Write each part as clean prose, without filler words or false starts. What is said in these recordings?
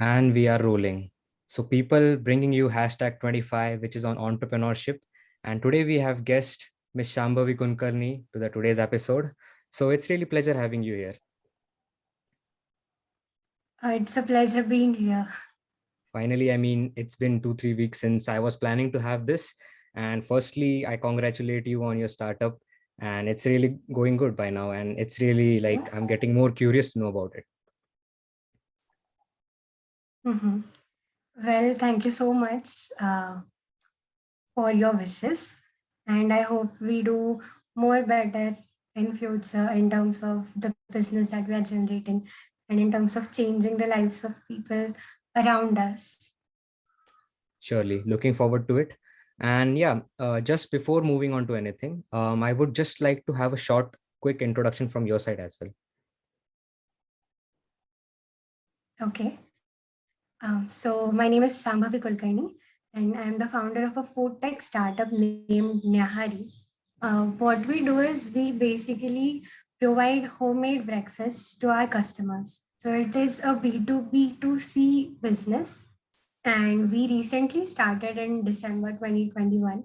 And we are rolling. So, people bringing you hashtag 25, which is on entrepreneurship. And today we have guest Miss Shambhavi Kulkarni to the today's episode. So, it's really pleasure having you here. It's a pleasure being here. Finally, I mean, it's been 2, 3 weeks since I was planning to have this. And firstly, I congratulate you on your startup. And it's really going good by now. And it's really like Yes. I'm getting more curious to know about it. hmm Well, thank you so much for your wishes, and I hope we do more better in future in terms of the business that we are generating, and in terms of changing the lives of people around us. Surely, looking forward to it. And yeah, just before moving on to anything, I would just like to have a short, quick introduction from your side as well. Okay. So my name is Shambhavi Kulkarni, and I'm the founder of a food tech startup named Nyahari. What we do is we basically provide homemade breakfast to our customers. So it is a B2B2C business, and we recently started in December 2021,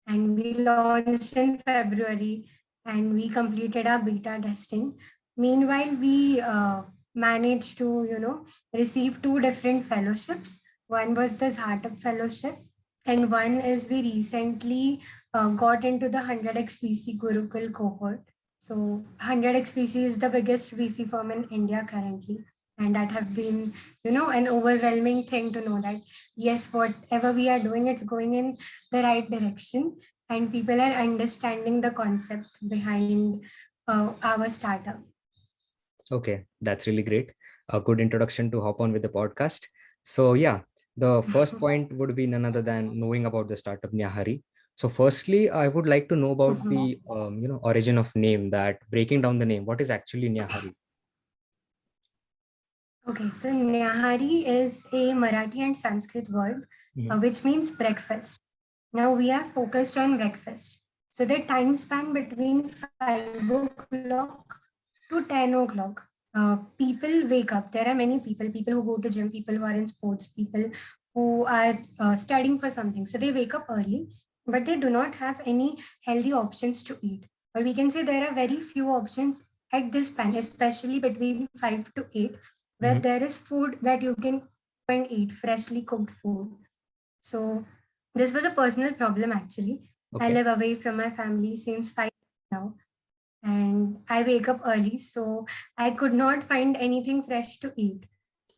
and we launched in February, and we completed our beta testing. Meanwhile, we managed to receive two different fellowships. One was the Xartup fellowship, and one is we recently got into the 100x VC Gurukul cohort. So 100x VC is the biggest VC firm in India currently, and that have been an overwhelming thing to know that yes, whatever we are doing, it's going in the right direction, and people are understanding the concept behind our startup. Okay, that's really great. A good introduction to hop on with the podcast. So yeah, the first point would be none other than knowing about the startup Nyahari. So firstly, I would like to know about Mhm. the origin of name. That breaking down the name, what is actually Nyahari? Okay, so Nyahari is a Marathi and Sanskrit word Mhm. which means breakfast. Now we are focused on breakfast. So the time span between 5 o'clock to 10 o'clock, people wake up. There are many people who go to gym, people who are in sports, people who are studying for something. So they wake up early, but they do not have any healthy options to eat. Or we can say there are very few options at this span, especially between 5 to 8, where Mhm. there is food that you can go and eat, freshly cooked food. So this was a personal problem actually. I Okay. live away from my family since 5 years now, and I wake up early, so I could not find anything fresh to eat.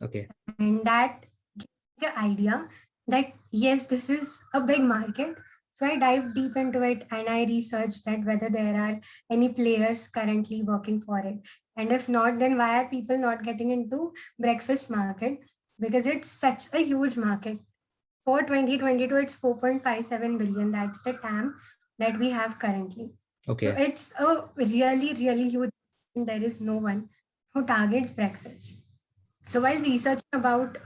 Okay. And that gave me the idea that yes, this is a big market. So I dived deep into it and I researched that whether there are any players currently working for it. And if not, then why are people not getting into breakfast market? Because it's such a huge market. For 2022, it's 4.57 billion. That's the TAM that we have currently. So Okay. it's a really, really huge, and there is no one who targets breakfast. So while researching about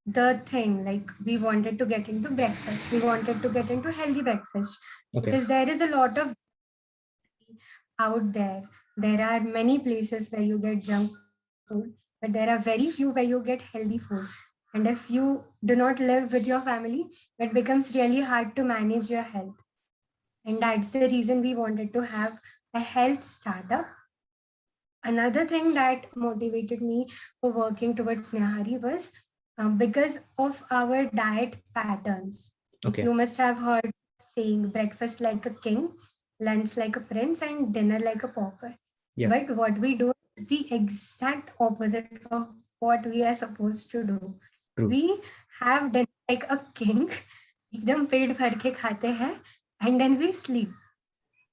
the thing, like we wanted to get into breakfast, we wanted to get into healthy breakfast Okay. because there is a lot of out there. There are many places where you get junk food, but there are very few where you get healthy food. And if you do not live with your family, it becomes really hard to manage your health. And that's the reason we wanted to have a health startup. Another thing that motivated me for working towards Nihari was because of our diet patterns. Like Okay. you must have heard saying breakfast like a king, lunch like a prince, and dinner like a pauper. Yeah. But what we do is the exact opposite of what we are supposed to do. True. We have dinner like a king, एकदम पेट भर के खाते हैं, and then we sleep.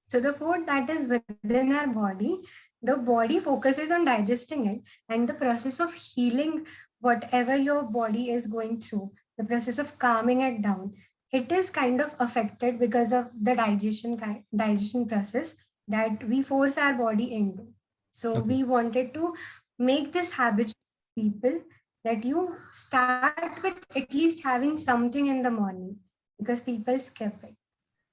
So the food that is within our body, the body focuses on digesting it, and the process of healing whatever your body is going through, the process of calming it down, it is kind of affected because of the digestion process that we force our body into. So Okay. we wanted to make this habit people that you start with at least having something in the morning because people skip it.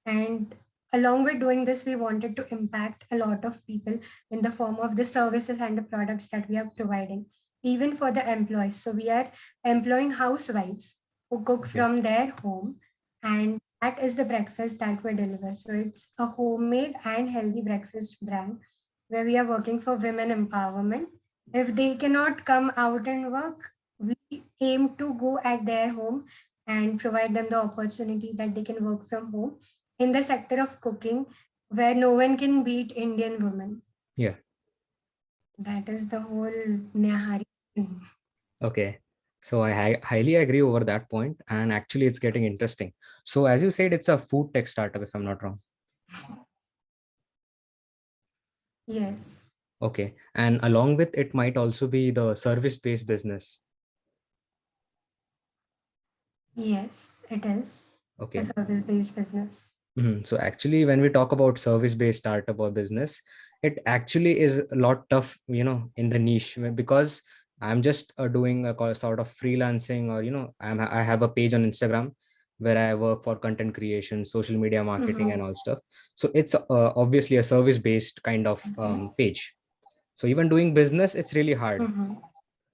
And along with doing this, we wanted to impact a lot of people in the form of the services and the products that we are providing. even for the employees. So we are employing housewives who cook Okay. from their home, and that is the breakfast that we deliver. So it's a homemade and healthy breakfast brand where we are working for women empowerment. If they cannot come out and work, we aim to go at their home and provide them the opportunity that they can work from home in the sector of cooking, where no one can beat Indian women. Yeah. That is the whole Nyahari thing. Okay. So I highly agree over that point, and actually it's getting interesting. So as you said, it's a food tech startup, if I'm not wrong. Yes, Okay. And along with it might also be the service-based business. yes, it is a Okay. service-based business. So actually, when we talk about service-based startup or business, it actually is a lot tough, in the niche, because I'm just doing a sort of freelancing, or I have a page on Instagram where I work for content creation, social media marketing, and Mm-hmm. all stuff. So it's obviously a service-based kind of Okay. page. So even doing business, it's really hard. Mm-hmm.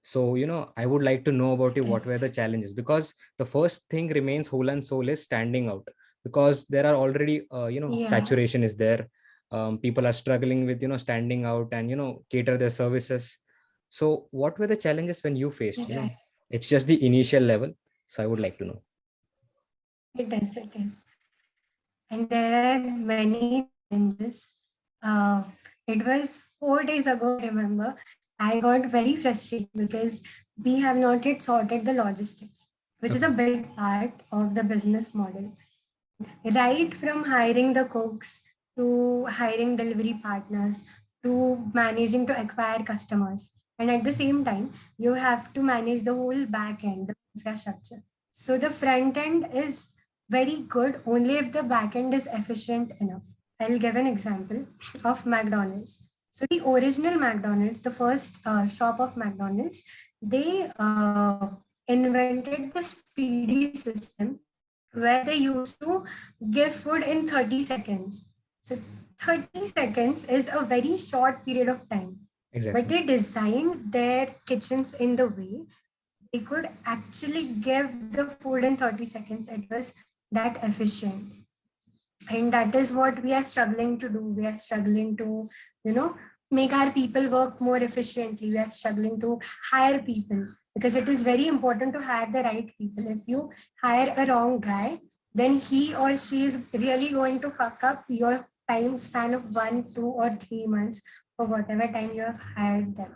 So, I would like to know about you, It what were is. the challenges? Because the first thing remains whole and soul is standing out, because there are already, Yeah, saturation is there. People are struggling with, standing out and, cater their services. So what were the challenges when you faced, right. it's just the initial level. So I would like to know. It is. It is. And there are many challenges. Uh, it was 4 days ago, I remember. I got very frustrated because we have not yet sorted the logistics, which is a Okay. big part of the business model. Right from hiring the cooks to hiring delivery partners to managing to acquire customers. And at the same time, you have to manage the whole back end, the infrastructure. So the front end is very good only if the back end is efficient enough. I'll give an example of McDonald's. So the original McDonald's, the first shop of McDonald's, they invented this feeding system where they used to give food in 30 seconds. So 30 seconds is a very short period of time. But Exactly. they designed their kitchens in the way they could actually give the food in 30 seconds. It was that efficient. And that is what we are struggling to do. We are struggling to, you know, make our people work more efficiently. We are struggling to hire people because it is very important to hire the right people. If you hire a wrong guy, then he or she is really going to fuck up your time span of 1, 2, or 3 months for whatever time you have hired them.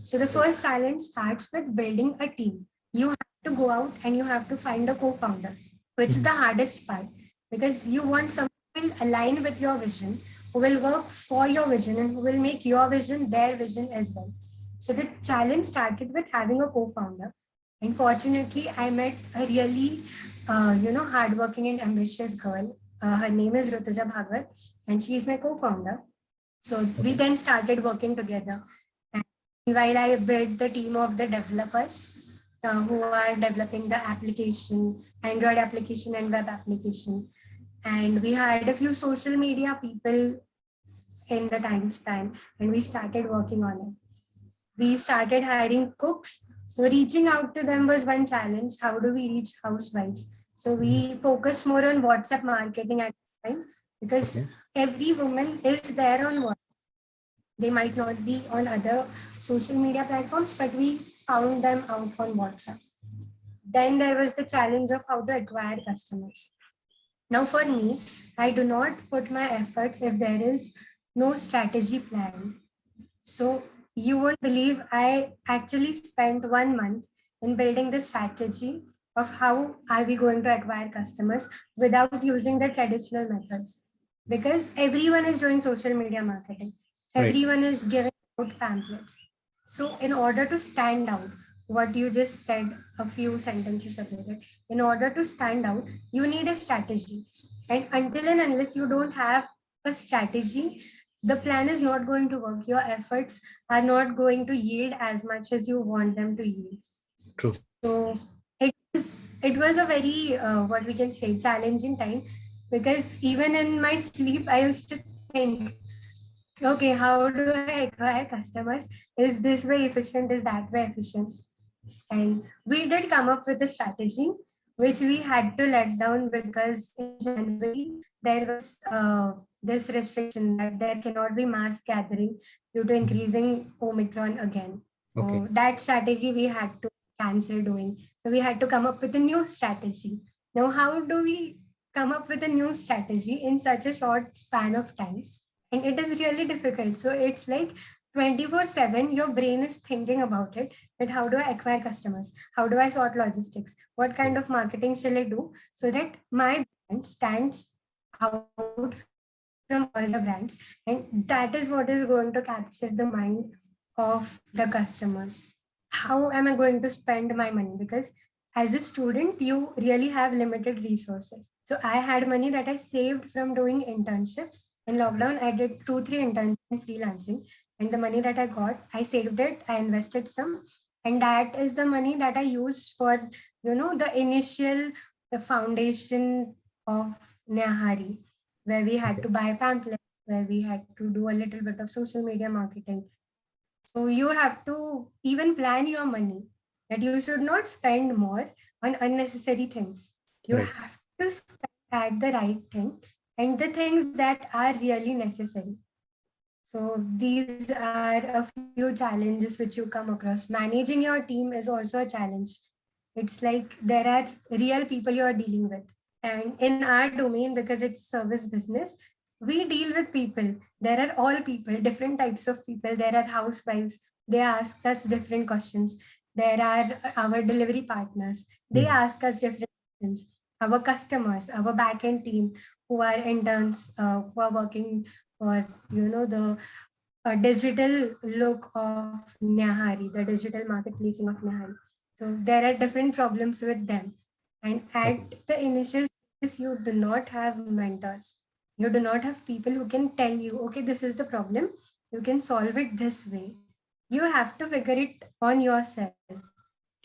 So the True. first challenge starts with building a team. You have to go out and you have to find a co-founder, which is the Mhm. hardest part because you want someone who will align with your vision, who will work for your vision, and who will make your vision their vision as well. So the challenge started with having a co-founder. And fortunately, I met a really, hardworking and ambitious girl. Her name is Rutuja Bhagwat, and she is my co-founder. So we Okay. then started working together. And while I built the team of the developers who are developing the application, Android application and web application. And we hired a few social media people in the time span and we started working on it. We started hiring cooks. So reaching out to them was one challenge. How do we reach housewives? So Mhm. we focused more on WhatsApp marketing at the time because Okay. every woman is there on WhatsApp. They might not be on other social media platforms, but we found them out on WhatsApp. Then there was the challenge of how to acquire customers. Now, for me, I do not put my efforts if there is no strategy plan. So, you won't believe I actually spent 1 month in building the strategy of how are we going to acquire customers without using the traditional methods. Because everyone is doing social media marketing, Right. everyone is giving out pamphlets. So, in order to stand out, what you just said a few sentences ago, that in order to stand out, you need a strategy. And until and unless you don't have a strategy, the plan is not going to work. Your efforts are not going to yield as much as you want them to yield. True. So it was a very what we can say challenging time because even in my sleep I used to think Okay, how do I acquire customers? Is this way efficient? Is that way efficient? And we did come up with a strategy which we had to let down because in January there was this restriction that there cannot be mass gathering due to Mhm. increasing Omicron again. Okay, So that strategy we had to cancel doing. So we had to come up with a new strategy. Now, how do we come up with a new strategy in such a short span of time? And it is really difficult. So it's like 24/7, your brain is thinking about it, that how do I acquire customers? How do I sort logistics? What kind right, of marketing shall I do so that my brand stands out from all the brands? And that is what is going to capture the mind of the customers. How am I going to spend my money? Because as a student, you really have limited resources. So I had money that I saved from doing internships. In right, lockdown, I did 2, 3 internships in freelancing, and the money that I got, I saved it, I invested some, and that is the money that I used for, the initial, the foundation of Nyahari, where we had okay, to buy pamphlets, where we had to do a little bit of social media marketing. So you have to even plan your money, that you should not spend more on unnecessary things. You right, have to spend at the right thing and the things that are really necessary. So these are a few challenges which you come across. Managing your team is also a challenge. It's like there are real people you are dealing with. And in our domain, because it's service business, we deal with people. There are all people, different types of people. There are housewives. They ask us different questions. There are our delivery partners. They Mhm. ask us different questions. Our customers, our backend team, who are interns, who are working for the digital look of Nyahari, the digital marketplacing of Nyahari. So there are different problems with them. And Okay, at the initial stages, you do not have mentors. You do not have people who can tell you, okay, this is the problem. You can solve it this way. You have to figure it on yourself.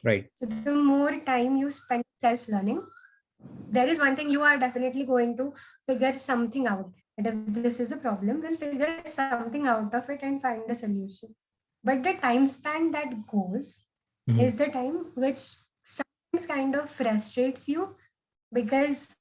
right, So the more time you spend self learning, there is one thing, you are definitely going to figure something out. And if this is a problem, we'll figure something out of it and find a solution. But the time span that goes is the Mhm. time which sometimes kind of frustrates you, because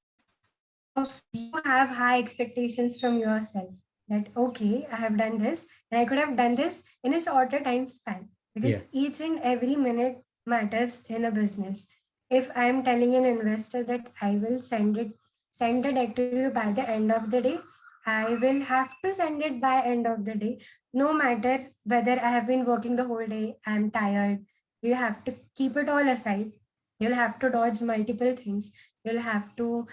of you have high expectations from yourself, that okay, I have done this and I could have done this in a shorter time span, because Yeah, each and every minute matters in a business. If I am telling an investor that I will send the debt to you by the end of the day, I will have to send it by end of the day, no matter whether I have been working the whole day, I am tired. You have to keep it all aside. You'll have to dodge multiple things. You'll have to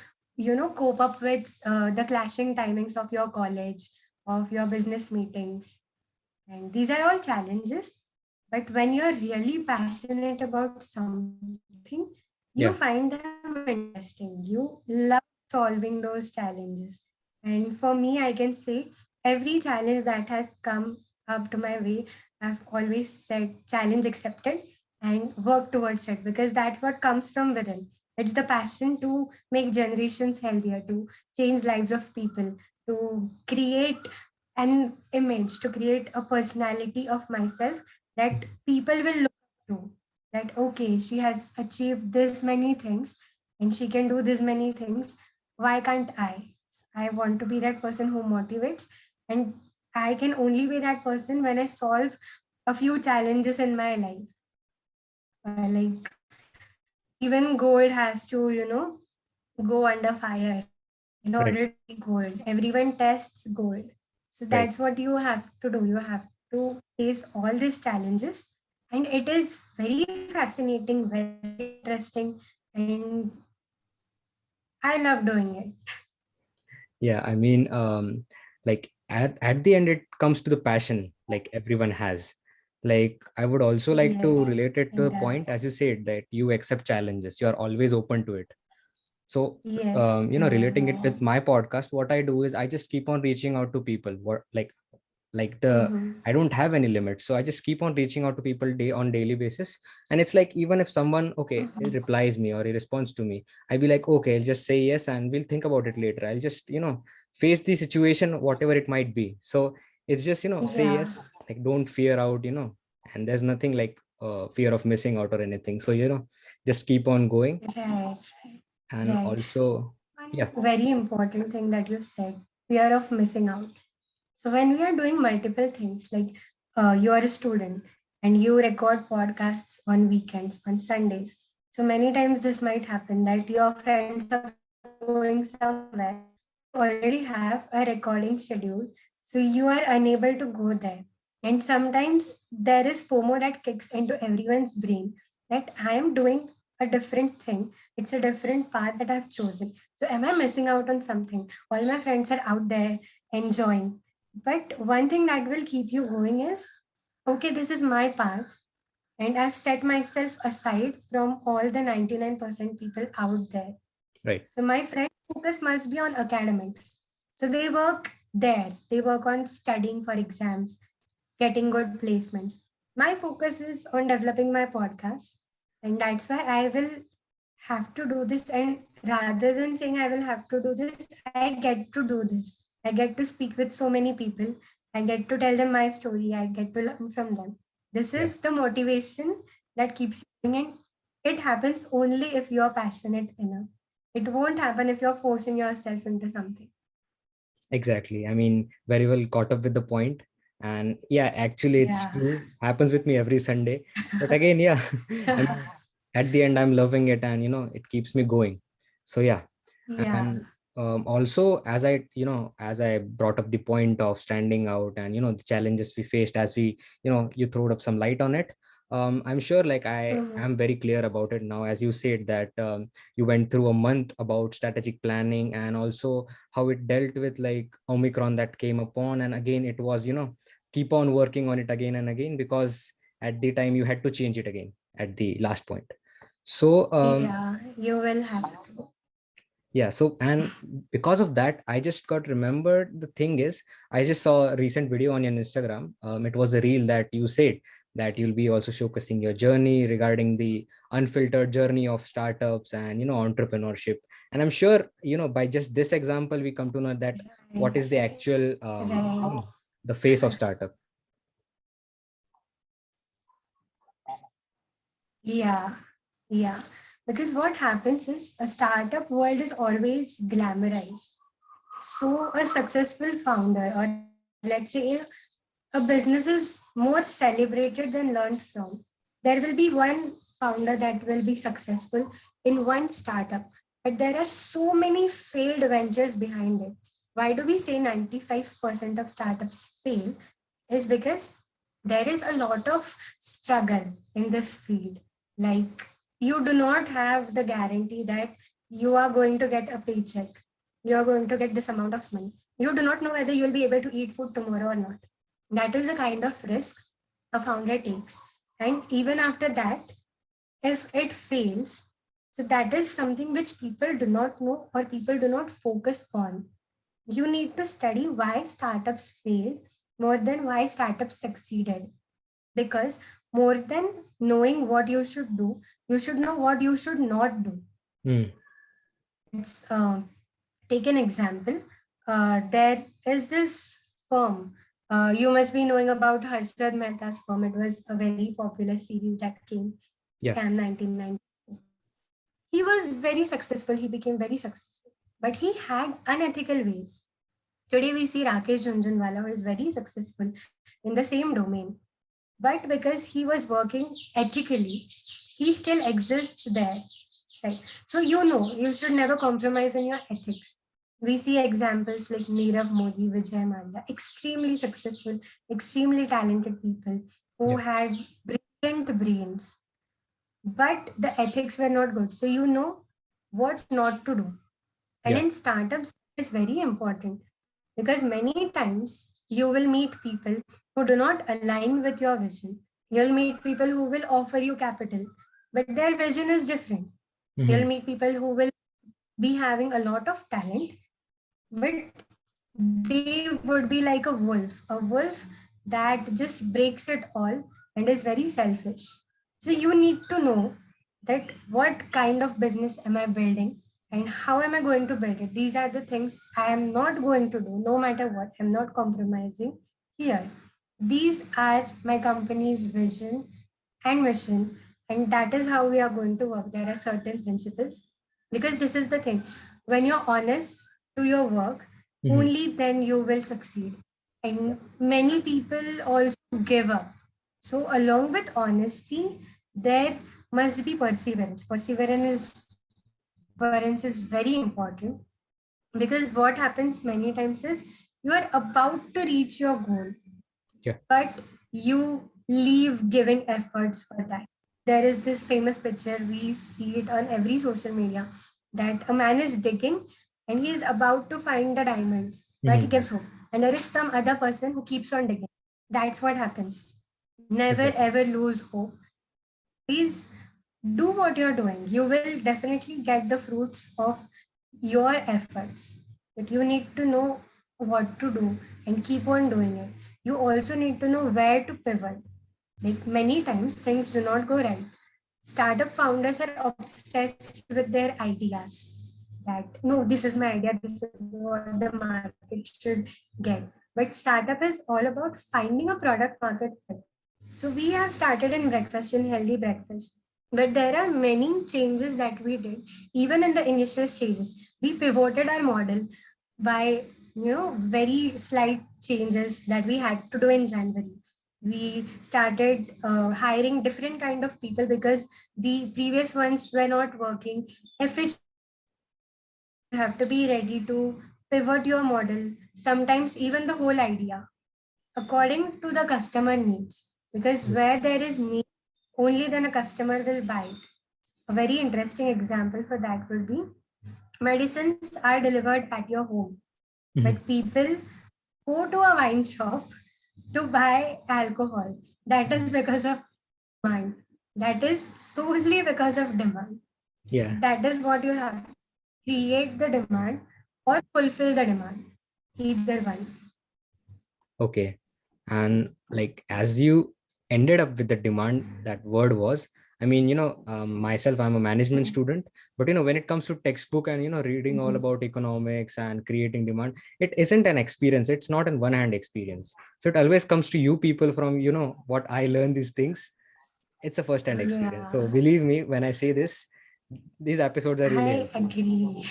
cope up with the clashing timings of your college, of your business meetings. And these are all challenges. But when you're really passionate about something, you find them interesting. You love solving those challenges. And for me, I can say every challenge that has come up to my way, I've always said challenge accepted and work towards it, because that's what comes from within. It's the passion to make generations healthier, to change lives of people, to create an image, to create a personality of myself that people will look up to. That okay, she has achieved this many things and she can do this many things. Why can't I? I want to be that person who motivates, and I can only be that person when I solve a few challenges in my life. Like even gold has to, go under fire in right, order to be gold. Everyone tests gold. So right. that's what you have to do. You have to face all these challenges. And it is very fascinating, very interesting. And I love doing it. Yeah, I mean, like at the end, it comes to the passion like everyone has. Like I would also like to Yes, relate it to it the does. point, as you said, that you accept challenges, you are always open to it. So, Yes. relating it with my podcast, what I do is I just keep on reaching out to people. What like the Mm-hmm. I don't have any limits, so I just keep on reaching out to people day on daily basis. And it's like, even if someone, okay, he Mm-hmm. replies me or he responds to me, I'll be like, okay, I'll just say yes and we'll think about it later. I'll just face the situation, whatever it might be. So It's just, say Yeah, yes, like don't fear out, and there's nothing like fear of missing out or anything. So, just keep on going. right, And right. also, yeah, One very important thing that you said, fear of missing out. So when we are doing multiple things, like you are a student and you record podcasts on weekends, on Sundays. So many times this might happen that your friends are going somewhere and you already have a recording schedule. So you are unable to go there. And sometimes there is FOMO that kicks into everyone's brain that I am doing a different thing. It's a different path that I've chosen. So am I missing out on something? All my friends are out there enjoying. But one thing that will keep you going is, okay, this is my path, and I've set myself aside from all the 99% people out there. right. So my friend focus must be on academics. So they work there. They work on studying for exams, getting good placements. My focus is on developing my podcast. And that's why I will have to do this. And rather than saying I will have to do this, I get to do this. I get to speak with so many people. I get to tell them my story. I get to learn from them. This Yeah, is the motivation that keeps you going. And it happens only if you're passionate enough. It won't happen if you're forcing yourself into something. exactly. I mean, very well caught up with the point. And yeah, actually, it's Yeah. true. Happens with me every Sunday. But again, yeah, I mean, at the end, I'm loving it, and it keeps me going. So yeah. Yeah. And also, as I brought up the point of standing out, and the challenges we faced, as we you throwed up some light on it. I'm sure, like, I Mhm. am very clear about it now, as you said that you went through a month about strategic planning, and also how it dealt with like Omicron that came upon, and again it was keep on working on it again and again, because at the time you had to change it again at the last point. So Yeah. You will have to. yeah, so, and because of that, I just got remembered. The thing is, I just saw a recent video on your Instagram. It was a reel that you said that you'll be also showcasing your journey regarding the unfiltered journey of startups and entrepreneurship. And I'm sure by just this example we come to know that what is the Right. actual Right. the face of startup. Yeah. Yeah. Because what happens is a startup world is always glamorized. So a successful founder, or let's say a business is more celebrated than learned from. There will be one founder that will be successful in one startup, but there are so many failed ventures behind it. Why do we say 95% of startups fail? Is because there is a lot of struggle in this field. Like, you do not have the guarantee that you are going to get a paycheck, you are going to get this amount of money. You do not know whether you will be able to eat food tomorrow or not. That is the kind of risk a founder takes. And even after that, if it fails, so that is something which people do not know or people do not focus on. You need to study why startups failed more than why startups succeeded. Because more than knowing what you should do, you should know what you should not do. Hmm. Let's take an example. There is this firm. You must be knowing about Harshad Mehta's firm. It was a very popular series that came, Yeah. Scam 1990. He was very successful. He became very successful, but he had unethical ways. Today we see Rakesh Jhunjhunwala, who is very successful in the same domain. But because he was working ethically, he still exists there. Right. So you should never compromise on your ethics. We see examples like Nirav Modi, Vijay Mallya, extremely successful, extremely talented people who Yeah. had brilliant brains, but the ethics were not good. So you know what not to do. And Yeah. in startups, is very important because many times you will meet people who do not align with your vision. You'll meet people who will offer you capital, but their vision is different. You'll Hmm. meet people who will be having a lot of talent, but they would be like a wolf that just breaks it all and is very selfish. So you need to know that what kind of business am I building and how am I going to build it. These are the things I am not going to do, no matter what. I'm not compromising. here. These are my company's vision and mission, and that is how we are going to work. There are certain principles because this is the thing, when you're honest to your work, Mhm. only then you will succeed. And many people also give up. So, along with honesty, there must be perseverance. Perseverance is very important because what happens many times is you are about to reach your goal, Yeah. but you leave giving efforts for that. There is this famous picture, we see it on every social media, that a man is digging and he is about to find the diamonds, but he Mhm. gives hope. And there is some other person who keeps on digging. That's what happens. Never Exactly. ever lose hope. Please do what you're doing. You will definitely get the fruits of your efforts. But you need to know what to do and keep on doing it. You also need to know where to pivot. Like many times, things do not go right. Startup founders are obsessed with their ideas. That no, this is my idea, this is what the market should get. But startup is all about finding a product market fit. So we have started in breakfast, in healthy breakfast. But there are many changes that we did, even in the initial stages. We pivoted our model by, very slight changes that we had to do in January. We started hiring different kind of people because the previous ones were not working efficiently. So you have to be ready to pivot your model, sometimes even the whole idea, according to the customer needs. Because where there is need, only then a customer will buy it. A very interesting example for that would be medicines are delivered at your home, Mhm. but people go to a wine shop to buy alcohol. That is because of demand. That is solely because of demand. Yeah. That is what you have to create the demand or fulfill the demand. Either one. Okay. And like as you ended up with the demand, that word was, I mean, myself, I'm a management student, but when it comes to textbook and reading all Mhm. about economics and creating demand, it isn't an experience. It's not an one hand experience. So it always comes to you people from what I learn these things. It's a first hand experience. Yeah, So believe me when I say this, these episodes are really I helpful. agree.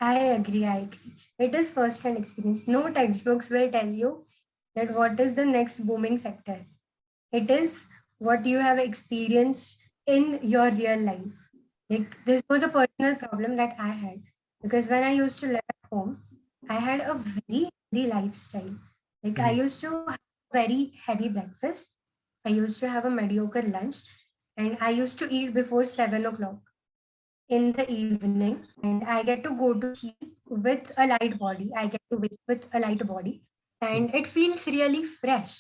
I agree. It is first hand experience. No textbooks will tell you that what is the next booming sector. It is what you have experienced in your real life. Like this was a personal problem that I had because when I used to live at home, I had a very healthy lifestyle. Like I Mhm. used to have very heavy breakfast. I used to have a mediocre lunch and I used to eat before 7 o'clock in the evening, and I get to go to sleep with a light body. I get to wake with a light body, and it feels really fresh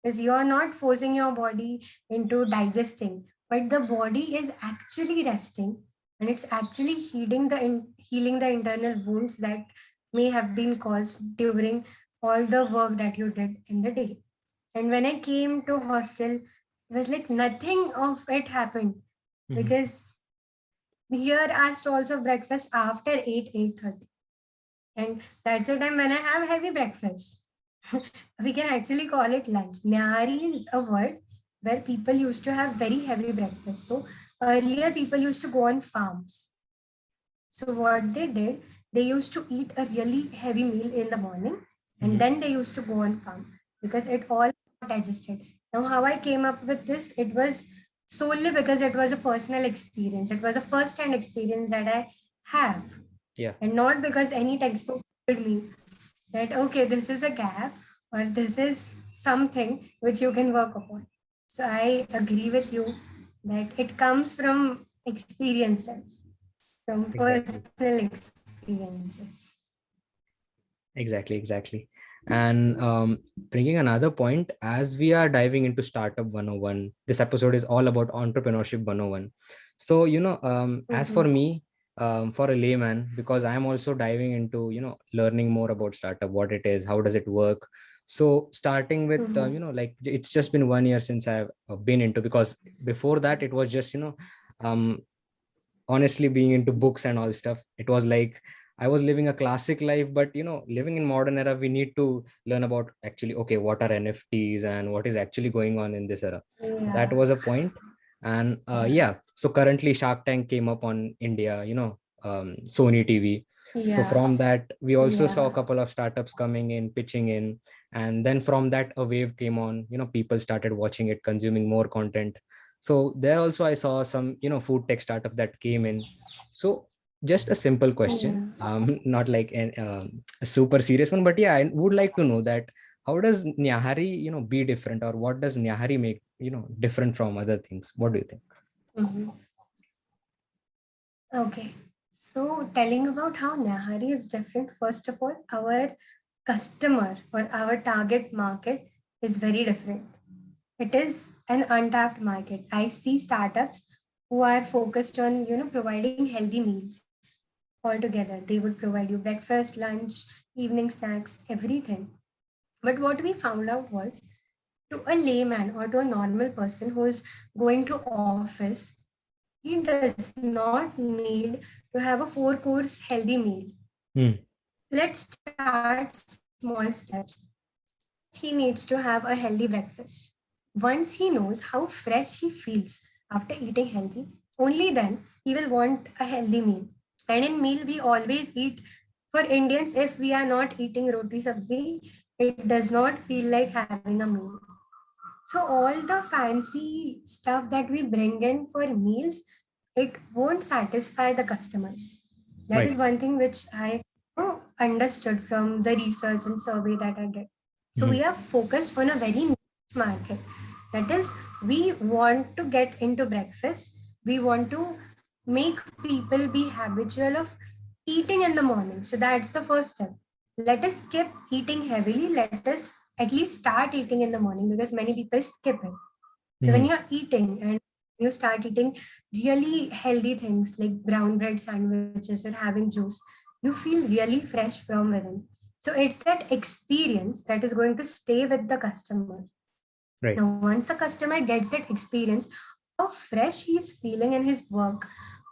because you're not forcing your body into digesting, but the body is actually resting and it's actually healing the internal wounds that may have been caused during all the work that you did in the day. And when I came to hostel, it was like nothing of it happened Mhm. because here are stalls of breakfast after 8:30. And that's the time when I have heavy breakfast. We can actually call it lunch. Nyahari is a word where people used to have very heavy breakfast. So earlier people used to go on farms. So what they did, they used to eat a really heavy meal in the morning and Mhm. then they used to go on farm because it all got digested. Now how I came up with this, it was solely because it was a personal experience. It was a first hand experience that I have, Yeah. and not because any textbook told me that okay, this is a gap or this is something which you can work upon. So I agree with you that it comes from experiences, from Exactly. personal experiences. Exactly. And bringing another point, as we are diving into Startup 101, this episode is all about Entrepreneurship 101. So, as for Mhm. me, for a layman, because I'm also diving into, learning more about startup, what it is, how does it work. So, starting with, Mhm. like it's just been 1 year since I've been into, because before that, it was just, um, honestly being into books and all stuff. It was like I was living a classic life, but living in modern era, we need to learn about actually, okay, what are NFTs and what is actually going on in this era. That Yeah. was a point. And Yeah. yeah, so currently Shark Tank came up on India, Sony TV. So Yeah. from that, we also saw a Yeah. couple of startups coming in, pitching in, and then from that, a wave came on. People started watching it, consuming more content. So there also I saw some, food tech startup that came in. So just a simple question, Yeah. not like a super serious one, but yeah, I would like to know that how does Nyahari, be different, or what does Nyahari make, different from other things? What do you think? Mhm. Okay. So telling about how Nyahari is different, first of all, our customer or our target market is very different. It is an untapped market. I see startups who are focused on, providing healthy meals altogether. They would provide you breakfast, lunch, evening snacks, everything. But what we found out was, to a layman or to a normal person who is going to office, he does not need to have a 4 course healthy meal. Hmm. Let's start small steps. First, he needs to have a healthy breakfast. Once he knows how fresh he feels after eating healthy, only then he will want a healthy meal. And in meal, we always eat. For Indians, if we are not eating roti sabzi, it does not feel like having a meal. So all the fancy stuff that we bring in for meals, it won't satisfy the customers. That is Right. one thing which I understood from the research and survey that I did. So we Mhm. are focused on a very niche market. That is, we want to get into breakfast. We want to make people be habitual of eating in the morning. So that's the first step. Let us skip eating heavily. Let us at least start eating in the morning, because many people skip it. So when Mhm. you're eating and you start eating really healthy things like brown bread sandwiches or having juice, you feel really fresh from within. So it's that experience that is going to stay with the customer. Right. Now, once a customer gets that experience, how fresh he's feeling in his work,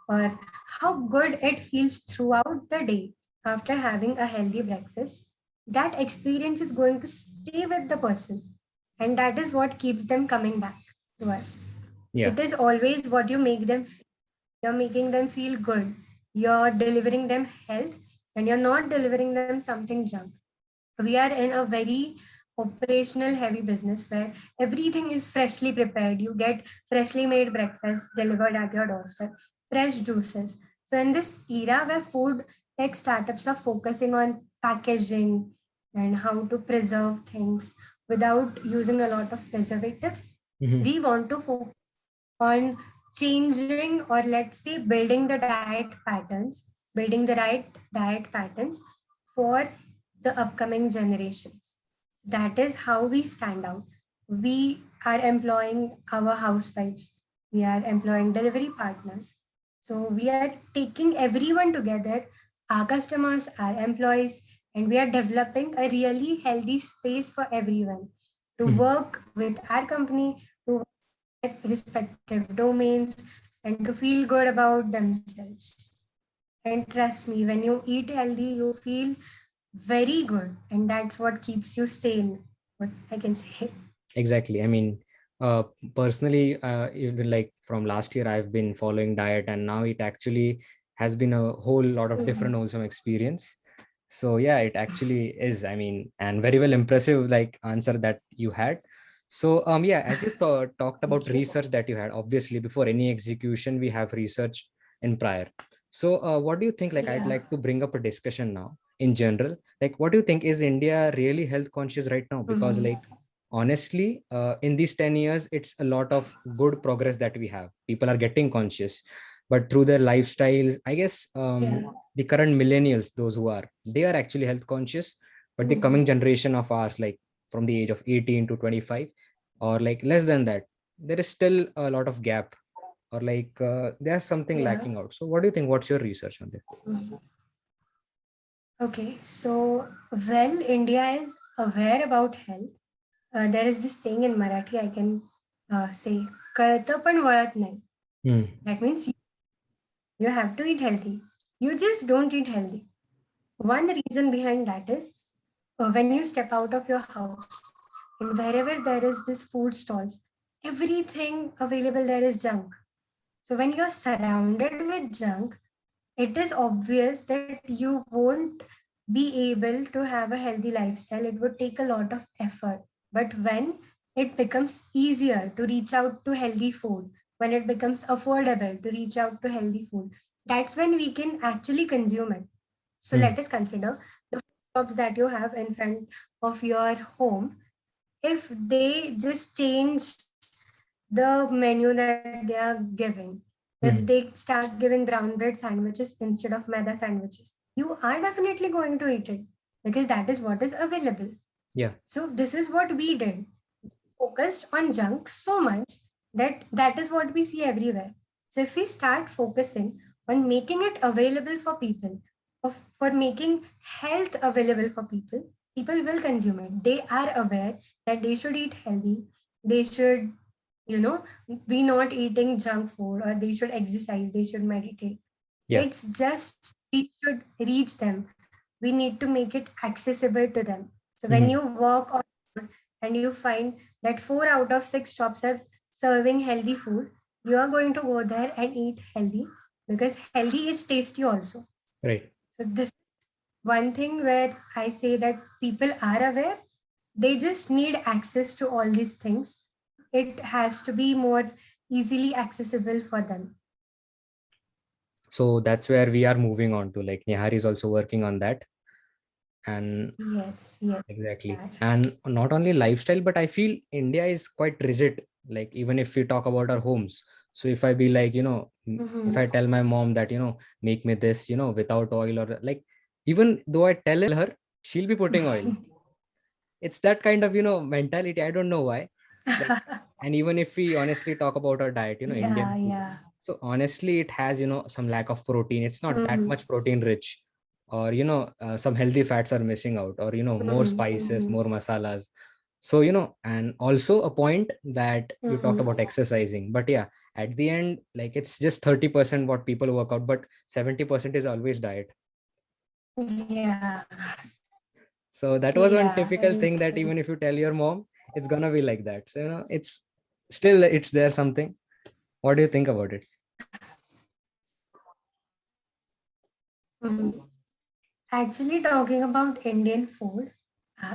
or how good it feels throughout the day after having a healthy breakfast, that experience is going to stay with the person. And that is what keeps them coming back to us. Yeah. It is always what you make them feel. You're making them feel good. You're delivering them health, and you're not delivering them something junk. We are in a very operational heavy business where everything is freshly prepared. You get freshly made breakfast delivered at your doorstep, fresh juices. So in this era where food tech startups are focusing on packaging and how to preserve things without using a lot of preservatives, Mhm. we want to focus on changing, or let's say building the diet patterns, building the right diet patterns for the upcoming generations. That is how we stand out. We are employing our housewives, we are employing delivery partners. So we are taking everyone together, our customers, our employees, and we are developing a really healthy space for everyone to Mhm. work with our company, to respective domains, and to feel good about themselves. And trust me, when you eat healthy, you feel very good, and that's what keeps you sane. What I can say. Exactly. I mean, uh, personally, even like from last year, I've been following diet, and now it actually has been a whole lot of different Mhm. wholesome experience. So yeah, it actually is. I mean, and very well impressive like answer that you had. So yeah, as you talked about Thank you. research that you had, obviously before any execution, we have research in prior. So what do you think? Like, I'd Yeah. like to bring up a discussion now in general. Like, what do you think, is India really health conscious right now? Because Mhm. like honestly, in these 10 years, it's a lot of good progress that we have. People are getting conscious, but through their lifestyles, I guess, Yeah. the current millennials, those who are, they are actually health conscious. But the coming Mhm. generation of ours, like from the age of 18 to 25, or like less than that, there is still a lot of gap, or like there's something Yeah. lacking out. So what do you think? What's your research on this? Mhm. Okay. So, well, India is aware about health. There is this saying in Marathi I can say, "कळतं पण वळत नाही." Hmm. That means you have to eat healthy. You just don't eat healthy. One reason behind that is when you step out of your house and wherever there is this food stalls, everything available there is junk. So when you're surrounded with junk, it is obvious that you won't be able to have a healthy lifestyle. It would take a lot of effort. But when it becomes easier to reach out to healthy food, when it becomes affordable to reach out to healthy food, that's when we can actually consume it. So Hmm. let us consider the shops that you have in front of your home. If they just change the menu that they are giving, if they Hmm. start giving brown bread sandwiches instead of maida sandwiches, you are definitely going to eat it because that is what is available. Yeah. So this is what we did. Focused on junk so much that that is what we see everywhere. So if we start focusing on making it available for people, for making health available for people, people will consume it. They are aware that they should eat healthy. They should, you know, be not eating junk food, or they should exercise, they should meditate. Yeah. It's just we should reach them. We need to make it accessible to them. So when Hmm. you walk on road and you find that 4 out of 6 shops are serving healthy food, you are going to go there and eat healthy because healthy is tasty also. Right. So this one thing where I say that people are aware, they just need access to all these things. It has to be more easily accessible for them. So that's where we are moving on to. Like Nyahari is also working on that. And Yes, yes, exactly. yeah. And not only lifestyle, but I feel India is quite rigid. Like even if we talk about our homes. So if I be like, if Mm-hmm. I tell my mom that, make me this, without oil, or like, even though I tell her, she'll be putting oil. It's that kind of, mentality. I don't know why. Like, and even if we honestly talk about our diet, Indian Yeah, food. yeah. So honestly, it has, some lack of protein. It's not that Mm-hmm. much protein rich, or, some healthy fats are missing out, or, more Mm-hmm. spices, Mm-hmm. more masalas. So, and also a point that you talked Mm-hmm. about exercising, but yeah, at the end, like it's just 30% what people work out, but 70% is always diet. Yeah, So that was one yeah, typical very thing that true. even if you tell your mom, it's gonna be like that. So, it's still, it's there something. What do you think about it? Mhm. Actually, talking about Indian food,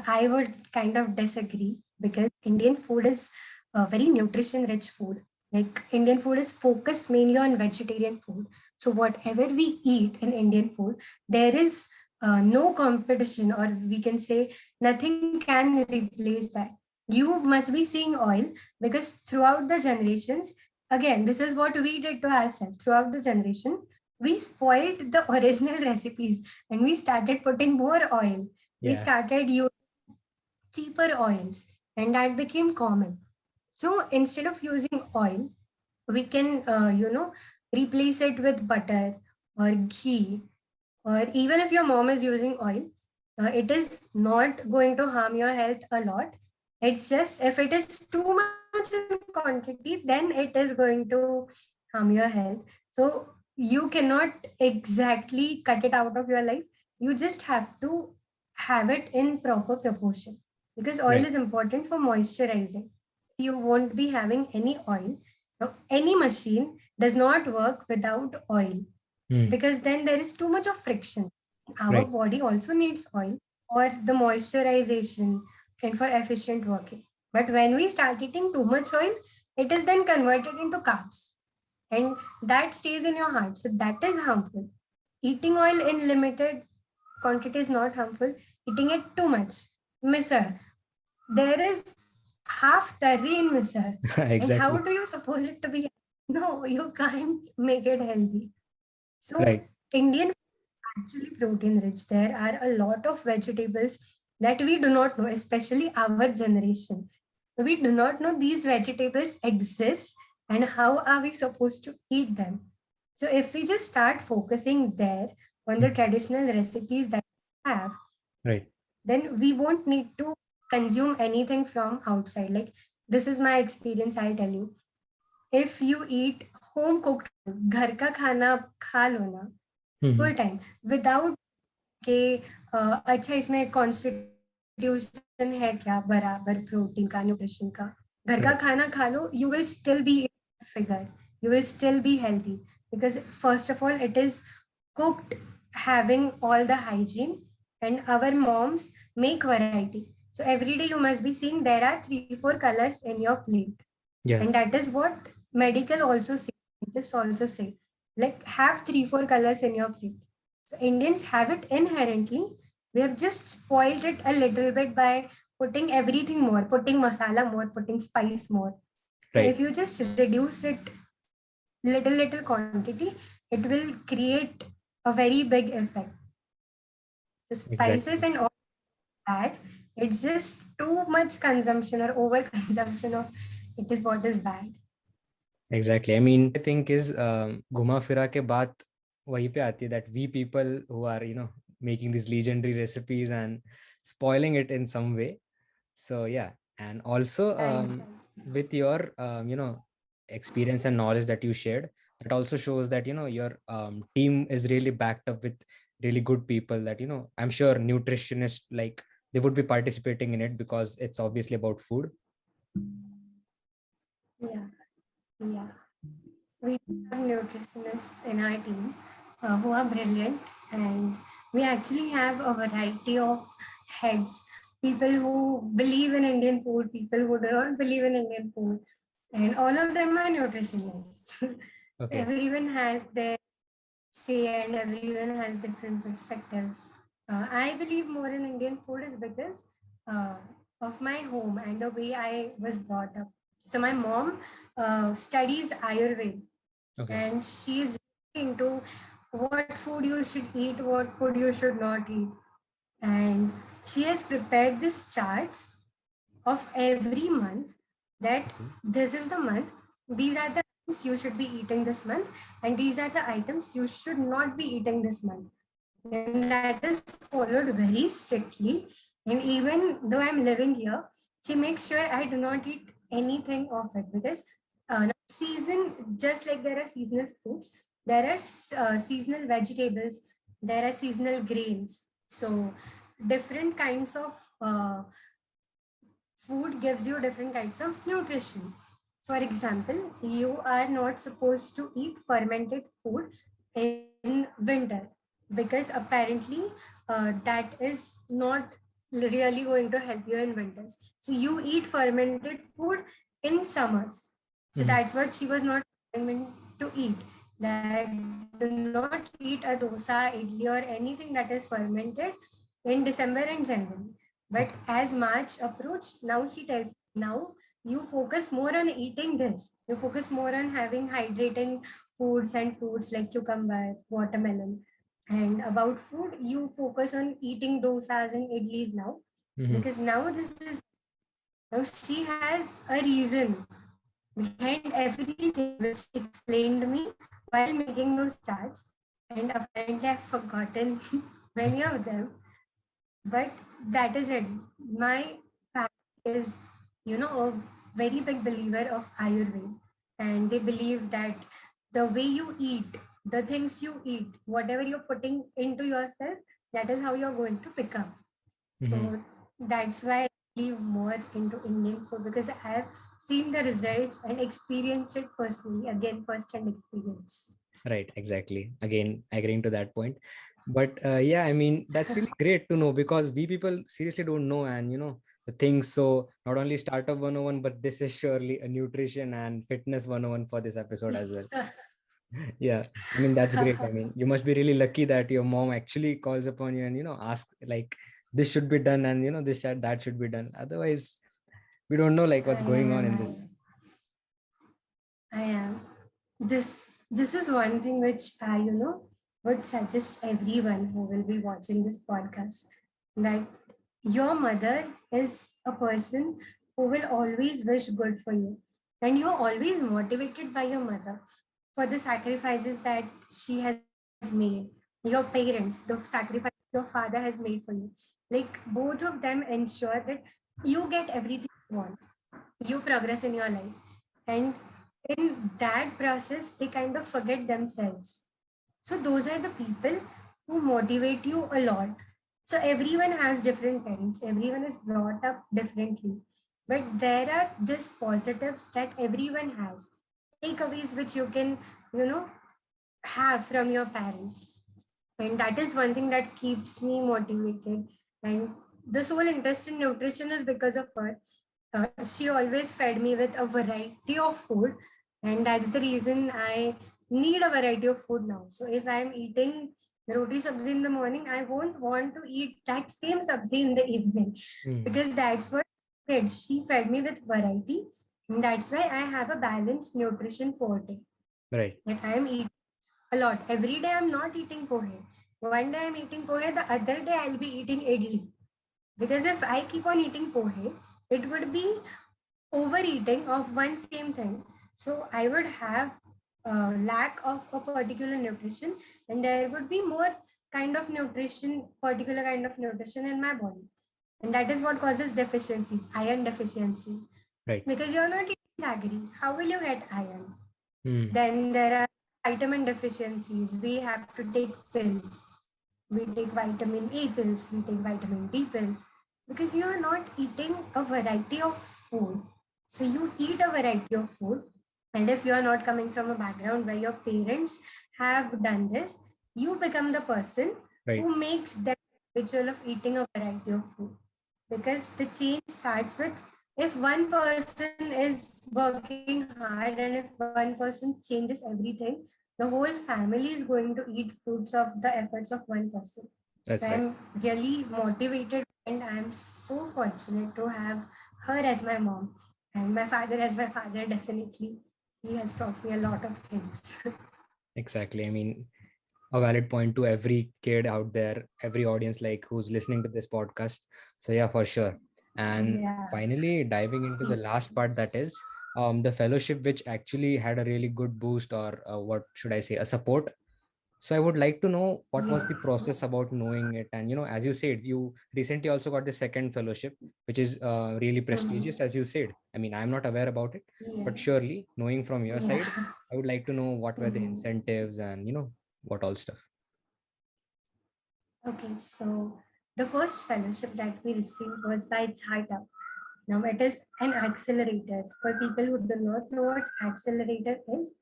I would kind of disagree because Indian food is a very nutrition rich food. Like Indian food is focused mainly on vegetarian food. So whatever we eat in Indian food, there is no competition, or we can say nothing can replace that. You must be seeing oil because throughout the generations, again, this is what we did to ourselves. Throughout the generation, we spoiled the original recipes and we started putting more oil. We Yeah. started using cheaper oils, and that became common. So instead of using oil, we can, replace it with butter or ghee, or even if your mom is using oil, it is not going to harm your health a lot. It's just if it is too much in quantity, then it is going to harm your health. So you cannot exactly cut it out of your life. You just have to have it in proper proportion because oil is Right. important for moisturizing. You won't be having any oil. Now, any machine does not work without oil Hmm. because then there is too much of friction. Our Right. body also needs oil for the moisturization and for efficient working. But when we start eating too much oil, it is then converted into carbs and that stays in your heart. So that is harmful. Eating oil in limited quantity is not harmful. Eating it too much. Misal, there is half tarri in misal. And how Exactly. do you suppose it to be? No, you can't make it healthy. So Right. Indian actually protein rich. There are a lot of vegetables that we do not know, especially our generation. We do not know these vegetables exist and how are we supposed to eat them. So if we just start focusing there on the Hmm. traditional recipes that we have, Right. then we won't need to consume anything from outside. Like this is my experience, I'll tell you. If you eat home cooked food, घर का खाना खा लो ना Hmm. full time without कि अच्छा इसमें constitution है क्या बराबर प्रोटीन का न्यूट्रिशन का घर का खाना खा लो you will still be in that figure you will still be healthy because first of all it is cooked having all the hygiene and our moms make variety so every day you must be seeing there are 3-4 colors in your plate Yeah. and that is what medical also say scientists also say like have 3-4 colors in your plate so Indians have it inherently we have just spoiled it a little bit by putting everything more putting masala more putting spice more so Right. if you just reduce it little quantity it will create a very big effect so spices Exactly. and all bad it's just too much consumption or over consumption of it is what is bad. Exactly. I mean, I think is घुमा फिरा के बात वहीं पे आती है that we people who are making these legendary recipes and spoiling it in some way. So yeah, and also Right. with your experience and knowledge that you shared, that also shows that your team is really backed up with really good people. That I'm sure nutritionists like they would be participating in it because it's obviously about food. Yeah, yeah. We have nutritionists in our team who are brilliant, and we actually have a variety of heads people who believe in Indian food, people who do not believe in Indian food, and all of them are nutritionists. So Okay. everyone has their say, and everyone has different perspectives. I believe more in Indian food is because uh, of my home and the way I was brought up. So my mom studies Ayurveda Okay. and she's into what food you should eat, what food you should not eat. And she has prepared these charts of every month that Mhm. this is the month, these are the items you should be eating this month, and these are the items you should not be eating this month. And that is followed very strictly. And even though I'm living here, she makes sure I do not eat anything of it because season, just like there are seasonal fruits, there are seasonal vegetables, there are seasonal grains. So different kinds of food gives you different kinds of nutrition. For example, you are not supposed to eat fermented food in winter because apparently that is not really going to help you in winters. So you eat fermented food in summers. So Mhm. that's what she was not telling me to eat. That do not eat a dosa, idli, or anything that is fermented in December and January. But as Okay. March approached, now she tells me, now you focus more on eating this. You focus more on having hydrating foods and fruits like cucumber, watermelon. And about food, you focus on eating dosas and idlis now. Mhm. Because now she has a reason behind everything which she explained me while making those charts. And apparently I've forgotten many of them. But that is it. My family is, a very big believer of Ayurveda. And they believe that the way you eat, the things you eat, whatever you're putting into yourself, that is how you're going to become. Mhm. So that's why I believe more into Indian food because I have seen the results and experienced it personally. Again, first-hand experience. Right, exactly. Again, agreeing to that point. But yeah, I mean, that's really great to know because we people seriously don't know and the things. So not only startup 101, but this is surely a nutrition and fitness 101 for this episode as well. Yeah, I mean, that's great. I mean, you must be really lucky that your mom actually calls upon you and asks like this should be done and this that should be done. Otherwise, we don't know like I what's going on am. in this. I am. This is one thing which I, would suggest everyone who will be watching this podcast that your mother is a person who will always wish good for you. And you're always motivated by your mother for the sacrifices that she has made. Your parents, the sacrifice your father has made for you. Like both of them ensure that you get everything you want, you progress in your life. And in that process, they kind of forget themselves. So those are the people who motivate you a lot. So everyone has different parents, everyone is brought up differently, but there are these positives that everyone has, takeaways which you can, you know, have from your parents. And that is one thing that keeps me motivated. And the sole interest in nutrition is because of her. She always fed me with a variety of food, and that's the reason I need a variety of food now. So if I'm eating roti sabzi in the morning, I won't want to eat that same sabzi in the evening, because that's what she fed me with variety. And that's why I have a balanced nutrition forte. Right. That I am eating a lot. Every day I'm not eating pohe. One day I'm eating pohe, the other day I'll be eating idli. Because if I keep on eating pohe, it would be overeating of one same thing. So I would have a lack of a particular nutrition, and there would be more kind of nutrition, particular kind of nutrition in my body. And that is what causes deficiencies, iron deficiency. Right. Because you're not eating jaggery, how will you get iron? Mm. Then there are vitamin deficiencies. We have to take pills. We take vitamin A pills, we take vitamin D pills, because you are not eating a variety of food. So you eat a variety of food. And if you are not coming from a background where your parents have done this, you become the person Right. who makes that ritual of eating a variety of food. Because the change starts with, if one person is working hard and if one person changes everything, the whole family is going to eat fruits of the efforts of one person. So I'm That's right. really motivated, and I'm so fortunate to have her as my mom and my father as my father. Definitely, he has taught me a lot of things. Exactly. I mean, a valid point to every kid out there, every audience like who's listening to this podcast. So yeah, for sure. And Yeah. finally, diving into the last part, that is the fellowship, which actually had a really good boost, or what should I say, a support. So I would like to know what was the Yes. process about knowing it. And as you said, you recently also got the second fellowship, which is really prestigious, as you said. I mean, I'm not aware about it, Yeah. but surely knowing from your Yeah. side, I would like to know what were the Mhm. incentives and what all stuff. Okay, so the first fellowship that we received was by Xartup. Now, it is an accelerator. For people who do not know what accelerator is,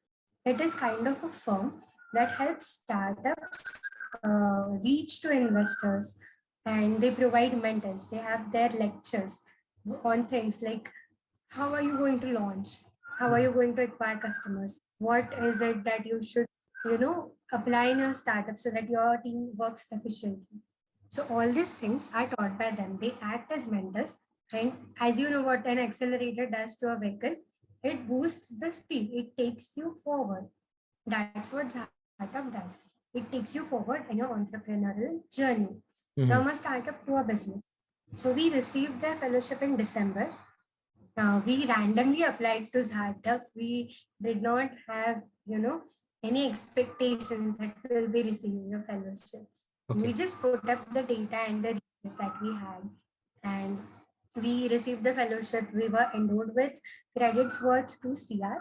it is kind of a firm that helps startups reach to investors, and they provide mentors. They have their lectures on things like, how are you going to launch? How are you going to acquire customers? What is it that you should, apply in your startup so that your team works efficiently? So all these things are taught by them. They act as mentors. And as you know what an accelerator does to a vehicle, it boosts the speed. It takes you forward. That's what Startup does. It takes you forward in your entrepreneurial journey from a Mhm. startup to a business. So we received their fellowship in December. We randomly applied to Xartup. We did not have, any expectations that we'll be receiving a fellowship. We Okay. just put up the data and the reviews that we had, and we received the fellowship. We were enrolled with credits worth 2 CR.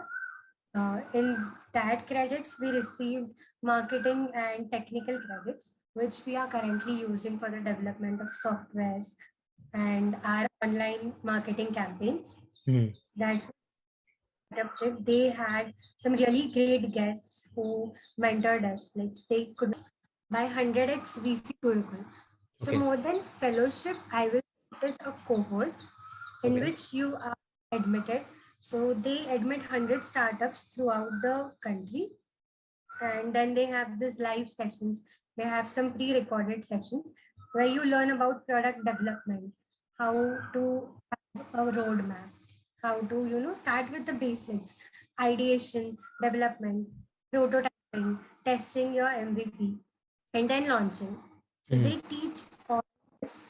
In that credits, we received marketing and technical credits, which we are currently using for the development of softwares and our online marketing campaigns. Mhm. That's what they had some really great guests who mentored us. Like they could by 100x VC Gurukul. So Okay. more than fellowship, I will it is a cohort in Okay. which you are admitted. So they admit 100 startups throughout the country, and then they have these live sessions. They have some pre-recorded sessions where you learn about product development, how to have a roadmap, how to start with the basics, ideation, development, prototyping, testing your MVP, and then launching. So Mhm. they teach all this.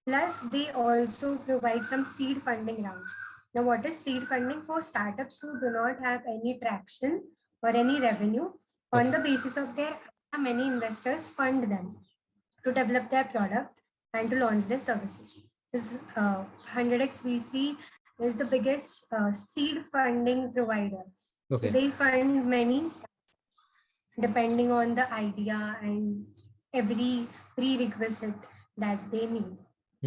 Plus, they also provide some seed funding rounds. Now, what is seed funding? For startups who do not have any traction or any revenue? On Okay. the basis of their many investors fund them to develop their product and to launch their services. This 100x VC is the biggest seed funding provider. So Okay. they fund many startups depending on the idea and every prerequisite that they need.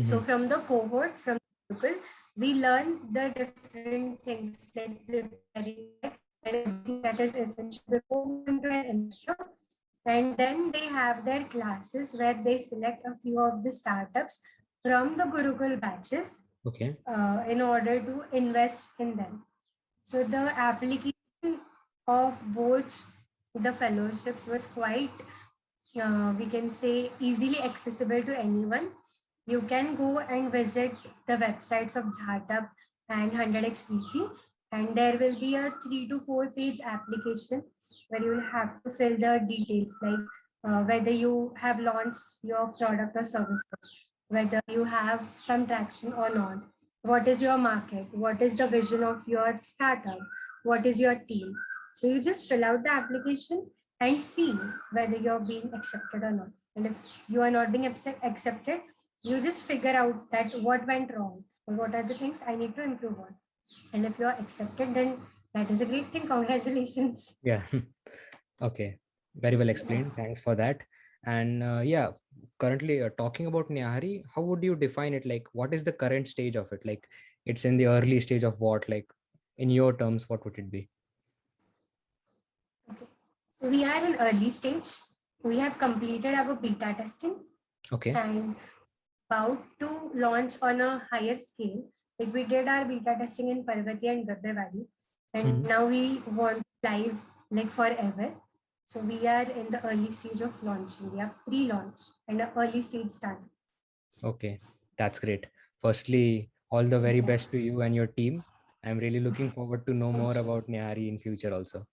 So Mm-hmm. from the cohort, from Gurukul, we learn the different things like preparing deck and everything that is essential before moving to an investor. And then they have their classes where they select a few of the startups from the Gurukul batches Okay. in order to invest in them. So the application of both the fellowships was quite, we can say, easily accessible to anyone. You can go and visit the websites of Xartup and 100xVC, and there will be a 3 to 4 page application where you will have to fill the details like whether you have launched your product or services, whether you have some traction or not, what is your market, what is the vision of your startup, what is your team. So you just fill out the application and see whether you're being accepted or not. And if you are not being accepted, you just figure out that what went wrong or what are the things I need to improve on. And if you're accepted, then that is a great thing. Congratulations. Yeah. Okay. Very well explained. Thanks for that. And yeah, currently talking about Nyahari, how would you define it? Like, what is the current stage of it? Like, it's in the early stage of what? Like, in your terms, what would it be? Okay. So we are in early stage. We have completed our beta testing Okay. and about to launch on a higher scale. Like we did our beta testing in Parvati and Gabbe Valley, and Mhm. now we want live like forever. So we are in the early stage of launching. We are pre-launch and an early stage start. Okay. That's great. Firstly, all the very Yeah. best to you and your team. I'm really looking forward to know more about Nyahari in future also.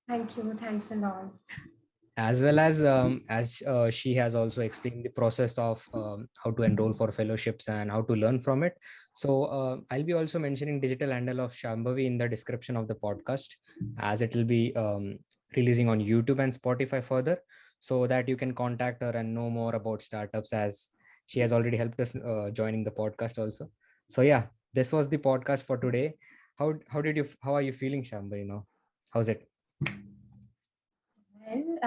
Thank you. Thanks a lot. As well as she has also explained the process of how to enroll for fellowships and how to learn from it. So I'll be also mentioning digital handle of Shambhavi in the description of the podcast, as it will be releasing on YouTube and Spotify further, so that you can contact her and know more about startups, as she has already helped us joining the podcast also. So yeah, this was the podcast for today. How are you feeling, Shambhavi, now? How's it? Well,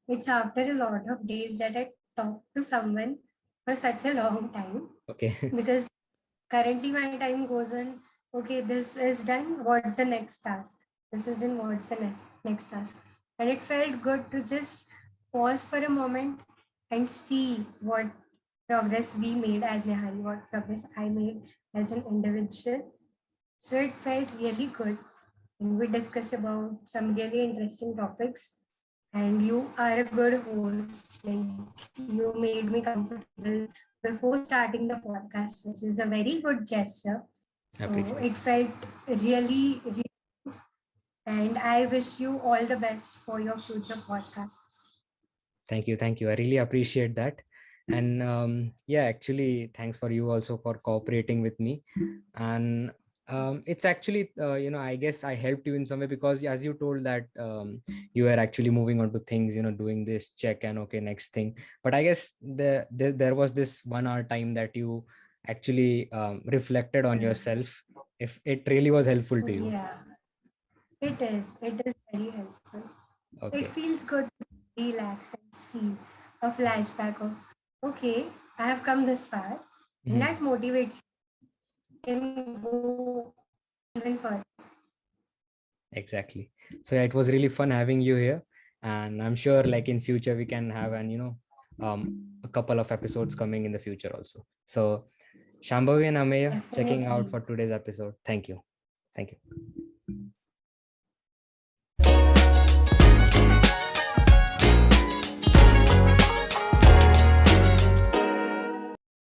it's after a lot of days that I talked to someone for such a long time Okay. because currently my time goes on. Okay, this is done. What's the next task? This is done. What's the next task? And it felt good to just pause for a moment and see what progress we made as Nehari, what progress I made as an individual. So it felt really good. And we discussed about some really interesting topics. And you are a good host. Like you made me comfortable before starting the podcast, which is a very good gesture. So it Appreciate. felt really, really, and I wish you all the best for your future podcasts. Thank you. Thank you. I really appreciate that. And yeah, actually, thanks for you also for cooperating with me. And it's actually, I guess I helped you in some way, because as you told that you were actually moving on to things, doing this check and okay, next thing. But I guess there was this 1 hour time that you actually reflected on yourself, if it really was helpful to you. Yeah, it is. It is very helpful. It Okay. feels good to relax and see a flashback of, okay, I have come this far. And Mhm. that motivates you can go even further. Exactly. So yeah, it was really fun having you here, and I'm sure like in future we can have a couple of episodes coming in the future also. So Shambhavi and Ameya checking out Definitely. for today's episode. Thank you. Thank you.